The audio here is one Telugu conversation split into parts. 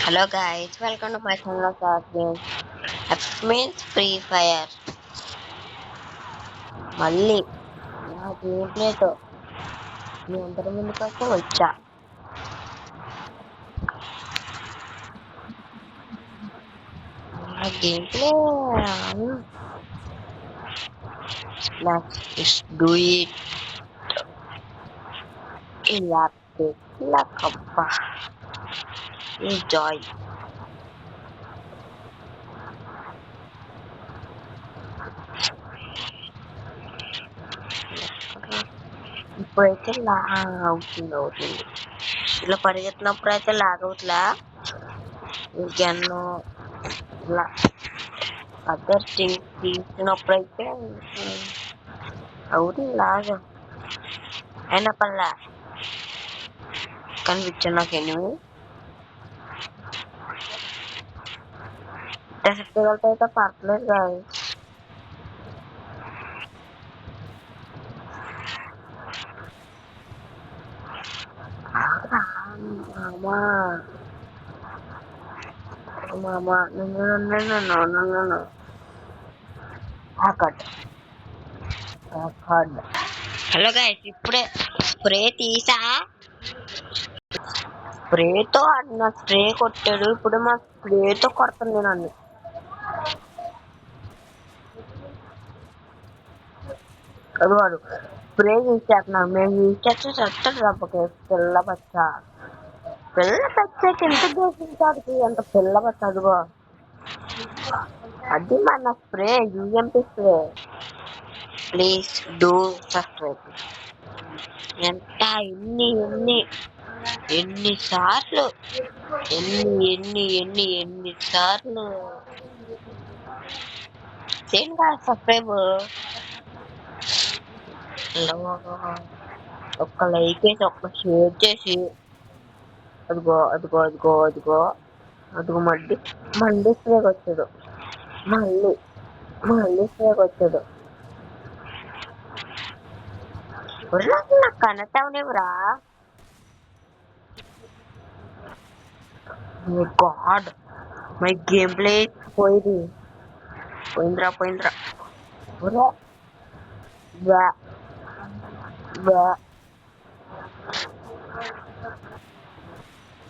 Hello guys, welcome to my channel of games. That means Free Fire. మళ్ళీ నా గేమ్ ప్లేతో మీ అందరి ముందుకైతే వచ్చా. నా game play let's do it. ఇలా ఇలా కబ్బా enjoy. ఇప్పుడైతే లాగ్ అవుతుంది. ఇలా పరిగెత్తినప్పుడు అయితే లాగ్ అవుతుందా ఇంకెన్నో ఇలా అదర్ థింగ్స్ తీసినప్పుడు అయితే అవుతుంది లాగా అయినా పర్లే కనిపించాను నాకు ఎనిమిది డెసెక్ట్ అయితే పర్లేదు కాదు. మామా మామా నన్ను హలో గైస్, ఇప్పుడే స్ప్రే తీసా. స్ప్రేతో నా స్ప్రే కొట్టాడు. ఇప్పుడు మా స్ప్రేతో కొడుతుంది నన్ను. అది వాడు స్ప్రే యూజ్ చేస్తున్నాడు. మేము యూజ్ చేస్తే చెప్తాడు రబ్బకి పిల్ల బచ్చ ఎంత చేసింటాడు అంత పిల్ల బచ్చ. అదిగో అది మన spray UMP spray. Please do subscribe. ఎంత ఎన్నిసార్లు ఎన్నిసార్లు చేయండి సబ్స్క్రైబ్. ఒక్క లైక్ వేసి ఒక్క షేర్ చేసి అదిగో అదిగో అదిగో అదిగో అదిగో మళ్ళీ స్ప్రేకి వచ్చాడు. మళ్ళీ స్ప్రేకి వచ్చాడు. నాకు కనెక్ట్ అవనివ్వరా. గాడ్ మై గేమ్ ప్లే పోయిందిరా.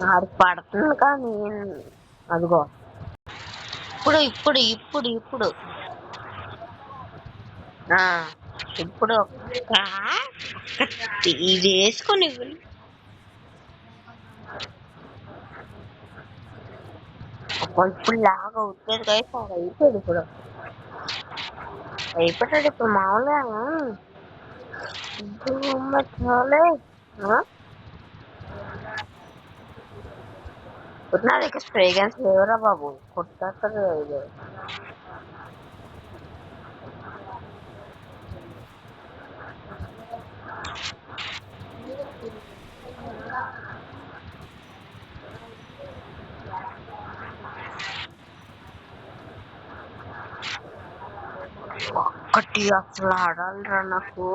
ఆడు పడుతుంది కానీ అదిగో ఇప్పుడు ఇది వేసుకొని ఇప్పుడు లాగా అవుతుంది కదా. అయిపోయాడు ఇప్పుడు మామూలుగా చాలే. నా దగ్గర స్ప్రే గన్స్ లేవురా బాబు, కొట్టేస్తారు. ఒక్కటి అసలు ఆడాలిరా నాకు.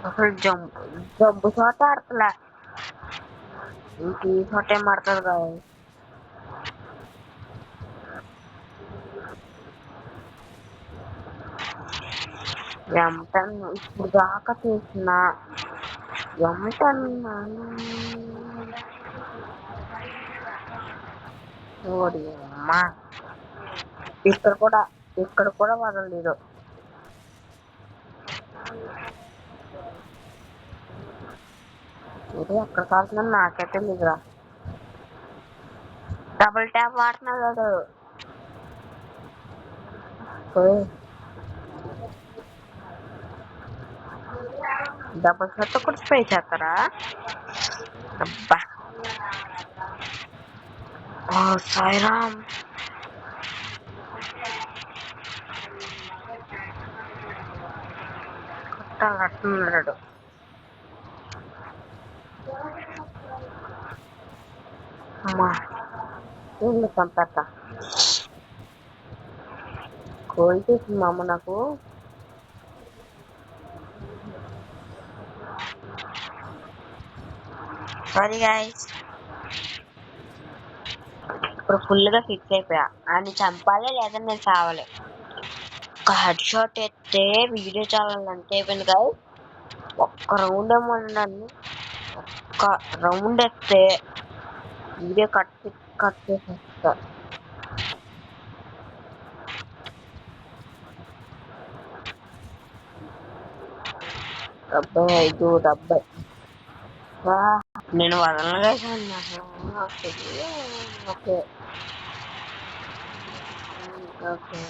అసలు జంపు చోట ఆడతలే, ఇంక ఈ చోట ఏం ఆడుతుంది కదా. ఎంటన్ ఇప్పుడు దాకా చేసిన ఓడి అమ్మా. ఇక్కడ కూడా వదలలేదు. ఇది ఎక్కడ కాల్సిందని నాకే తెలియదురా. డబుల్ ట్యాప్ వాడుతున్నాడు. డబుల్ షాట్ కూడా స్ప్రే చేస్తారా? అబ్బా సాయిరామ్. కట్టున్నాడు. అమ్మా ఇల్లు చంపేస్తా. కోల్ చేసింది మా అమ్మ నాకు. సారీ గైస్, ఇప్పుడు ఫుల్గా ఫిక్స్ అయిపోయా. అని చంపాలి లేదా నేను చావాలి. ఒక హెడ్ షాట్ ఎత్తే వీడియో ఛానల్ అంటే అయిపోయింది గైస్. ఒక్క రౌండ్ ఏమో నన్ను, ఒక్క రౌండ్ ఎత్తే వీడియో కట్ చేసేస్తా. డెబ్బై 5 నేను వదలగా ఓకే ఓకే ఓకే.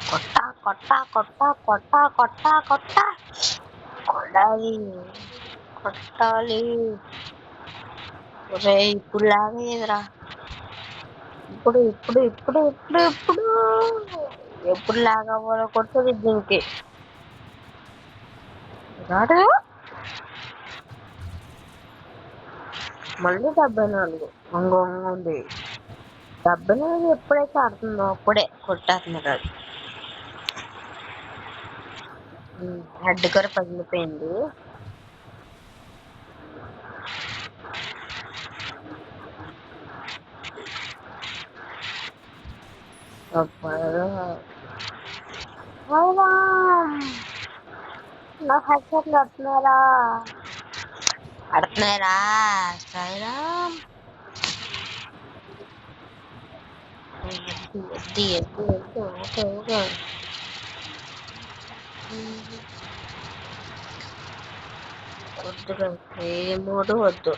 కొట్ట కొట్ట కొట్ట కొట్ట కొట్ట కొట్ట కొట్టాలి కొట్టాలి. రే ఇప్పుడు లాగేదిరా, ఇప్పుడు ఇప్పుడు ఇప్పుడు ఇప్పుడు ఇప్పుడు ఎప్పుడు లాగవ్వాలో కొట్టదు దీనికి రాడు. మళ్ళీ 74 ఉంది. 74 ఎప్పుడైతే ఆడుతుందో అప్పుడే కొట్టేస్తున్నారు. అది హెడ్ కూడా పగిలిపోయింది. నా హెడ్ షాట్లు ఆడుతున్నారా శ్రీరామ్. ఎద్ది ఎద్ది ఎద్ది ఓకే ఓకే. వద్దు ఏ మూడు వద్దు.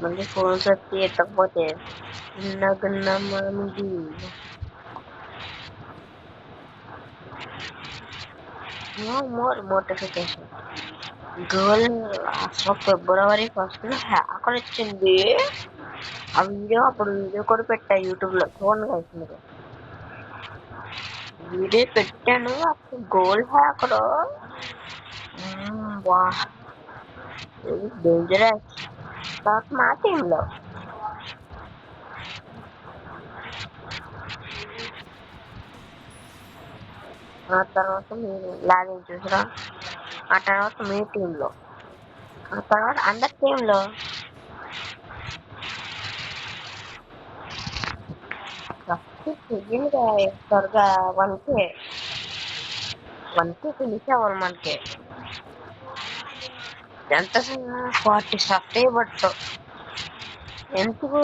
మళ్ళీ ఫోన్స్ వచ్చి ఎత్తకపోతే చిన్నగున్న మనది. మోర్ నోటిఫికేషన్ గర్ల్ అసలు February 1 హ్యాకర్ వచ్చింది. ఆ వీడియో అప్పుడు వీడియో కూడా పెట్టా యూట్యూబ్ లో, చూడండి guys మీరు. వీడియో పెట్టాను అప్పుడు గోల్డ్ హ్యాకర్. వా డేంజరస్. మా టీమ్ లో ఆ తర్వాత మీరు లాగిన్ చూసారా, ఆ తర్వాత మీ టీమ్ లో, ఆ తర్వాత అందరి టీమ్ లో. త్వరగా 1K ఫినిష్ అవ్వాలి మనకి. ఎంత 40 సబ్స్క్రైబర్స్ ఎందుకు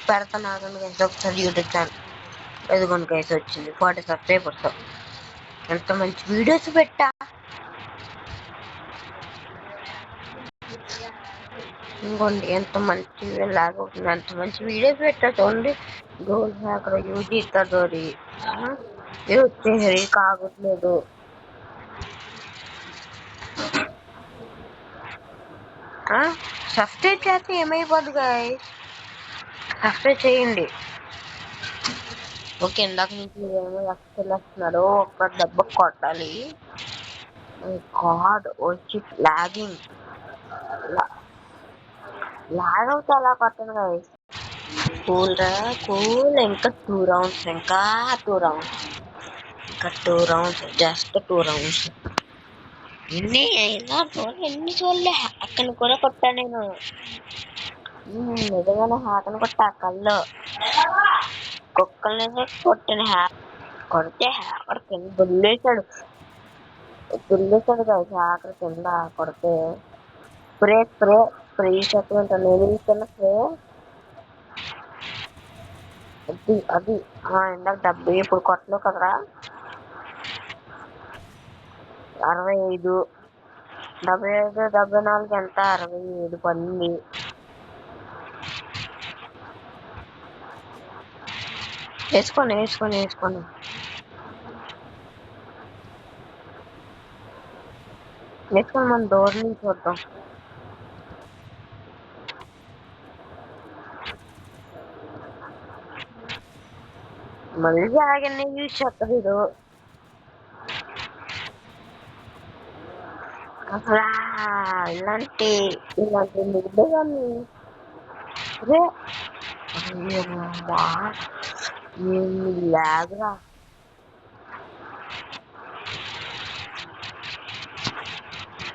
పెడతాను ఒకసారి యూట్యూబ్ ఛానల్. ఎదుగుని కేసు వచ్చింది 40 సబ్స్క్రైబర్స్. ఎంత మంచి వీడియోస్ పెట్టా. ఇంకోండి ఎంత మంచి లాగవుతుంది, ఎంత మంచి వీడియోస్ పెట్టా చూడండి. గోల్డ్ హ్యాకర్ యూజీ తోరి వచ్చేసరి కాగట్లేదు. సబ్స్క్రైబ్ చేస్తే ఏమైపోద్ది గాయ్స్, సబ్స్క్రైబ్ చేయండి. ఓకే, ఇందాక నుంచి ఏమో వస్తున్నాడు. ఒక్క దెబ్బ కొట్టాలి. గాడ్ వచ్చి లాగింగ్ లాగ్ అవుతే అలా కొట్టను గాయ్స్. కూల్ రా కూల్. ఇంకా 2 rounds, ఇంకా 2 rounds, ఇంకా 2 rounds, జస్ట్ 2 rounds. ఎన్ని చూడలే. అక్కని కూడా కొట్టా నేను. నిజంగానే హ్యాకని కొట్టా కళ్ళు. కుక్కల్ని కొట్టిన కొడితే హ్యాకర్ కింద దుల్లేశాడు కదా హ్యాకర్ కింద కొడితే. స్ప్రే స్ప్రే స్ప్రే చెప్పంట నేను ఇస్తున్న స్ప్రే అది ఇందాక 70, ఇప్పుడు కొట్టలేవు కదరా. 65, 75, 74 ఎంత 67 పడింది. వేసుకోండి వేసుకోండి వేసుకోండి. వేసుకొని మనం డోర్ నుంచి చూద్దాం. మళ్ళీ ఆగనే యూజ్ చేస్తారు ఇది. అసలా ఇలాంటి ఇలాంటి నిర్ణయాన్ని రే అమ్మా ఏమి లేదురా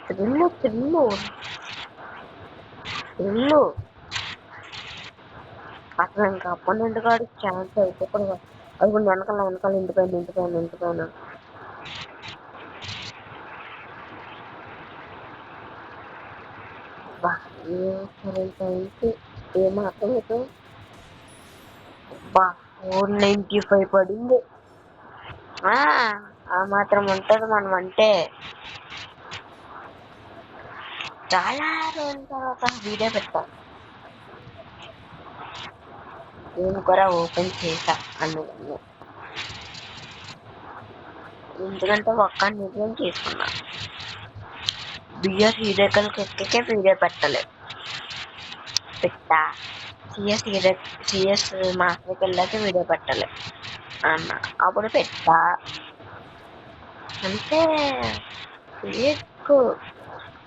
త్రిల్లు త్రిల్లు త్రిల్లు అసలు ఇంకా అప్పటి కాడికి ఛాన్స్ అయిపోకూడదు అది కూడా వెనకాల వెనకాల ఇంటిపైన ఏమాత్రం అయితే బా 495 పడింది ఆ మాత్రం ఉంటది మనం అంటే చాలా రోజుల తర్వాత వీడియో పెట్టాను నేను కూడా ఓపెన్ చేశా అందుకని ఎందుకంటే ఒక్క నిర్ణయం తీసుకున్నా బిఆర్ హీరోకల్కి ఎక్కికే వీడియో పెట్టలేదు పెట్టా సిఎస్ మాస్టర్కి వెళ్ళాక వీడియో పెట్టలేదు అన్న అప్పుడు పెట్టా అంటే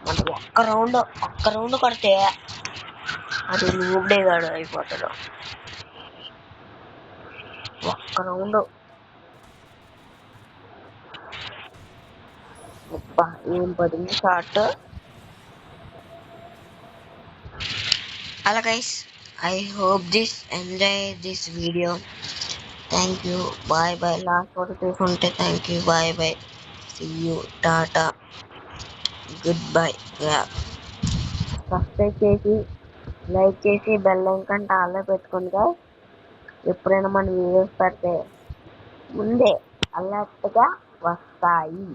మనకు ఒక్క రౌండ్ కొడితే అది నూబడే గాడు అయిపోతాడు ఒక్క రౌండ్ ఏం పడింది షార్ట్ అలా guys I hope this enjoy this video. Thank you. Bye bye. Last word చూసుకుంటే thank you. Bye bye. See you. Tata. Goodbye. Yeah. Subscribe చేసి లైక్ చేసి బెల్ ఐకాన్ ఆల్లో పెట్టుకుంటే ఎప్పుడైనా మన వీడియోస్ పెడితే ముందే అలర్ట్గా వస్తాయి.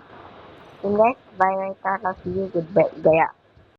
Bye bye. Tata. See you. Goodbye. Gaya.